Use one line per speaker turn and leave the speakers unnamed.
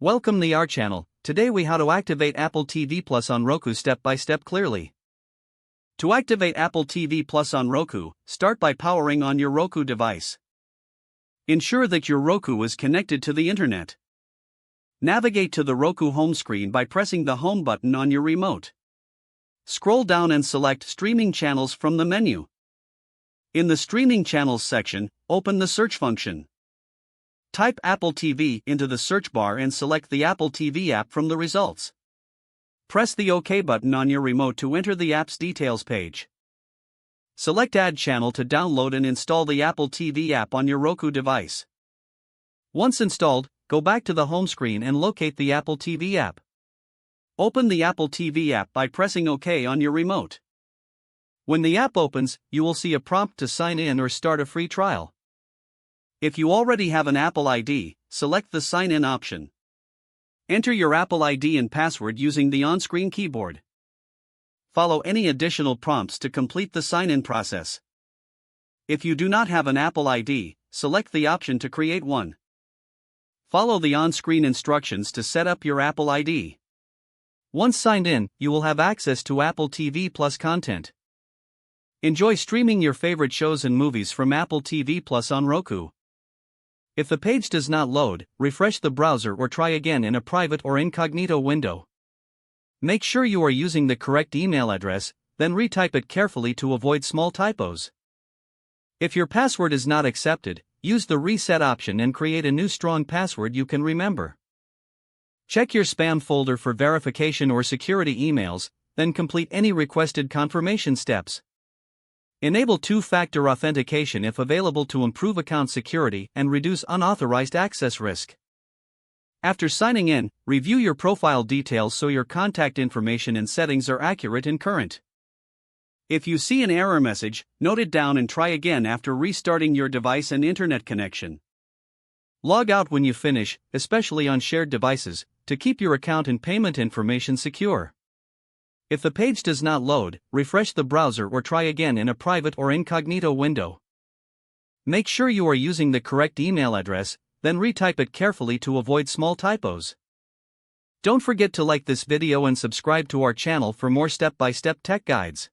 Welcome to our channel. Today we how to activate Apple TV Plus on Roku step by step clearly. To activate Apple TV Plus on Roku, start by powering on your Roku device. Ensure that your Roku is connected to the internet. Navigate to the Roku home screen by pressing the home button on your remote. Scroll down and select Streaming Channels from the menu. In the Streaming Channels section, open the search function. Type Apple TV into the search bar and select the Apple TV app from the results. Press the OK button on your remote to enter the app's details page. Select Add Channel to download and install the Apple TV app on your Roku device. Once installed, go back to the home screen and locate the Apple TV app. Open the Apple TV app by pressing OK on your remote. When the app opens, you will see a prompt to sign in or start a free trial. If you already have an Apple ID, select the Sign In option. Enter your Apple ID and password using the on-screen keyboard. Follow any additional prompts to complete the sign-in process. If you do not have an Apple ID, select the option to create one. Follow the on-screen instructions to set up your Apple ID. Once signed in, you will have access to Apple TV Plus content. Enjoy streaming your favorite shows and movies from Apple TV Plus on Roku. If the page does not load, refresh the browser or try again in a private or incognito window. Make sure you are using the correct email address, then retype it carefully to avoid small typos. If your password is not accepted, use the reset option and create a new strong password you can remember. Check your spam folder for verification or security emails, then complete any requested confirmation steps. Enable two-factor authentication if available to improve account security and reduce unauthorized access risk. After signing in, review your profile details so your contact information and settings are accurate and current. If you see an error message, note it down and try again after restarting your device and internet connection. Log out when you finish, especially on shared devices, to keep your account and payment information secure. If the page does not load, refresh the browser or try again in a private or incognito window. Make sure you are using the correct email address, then retype it carefully to avoid small typos. Don't forget to like this video and subscribe to our channel for more step-by-step tech guides.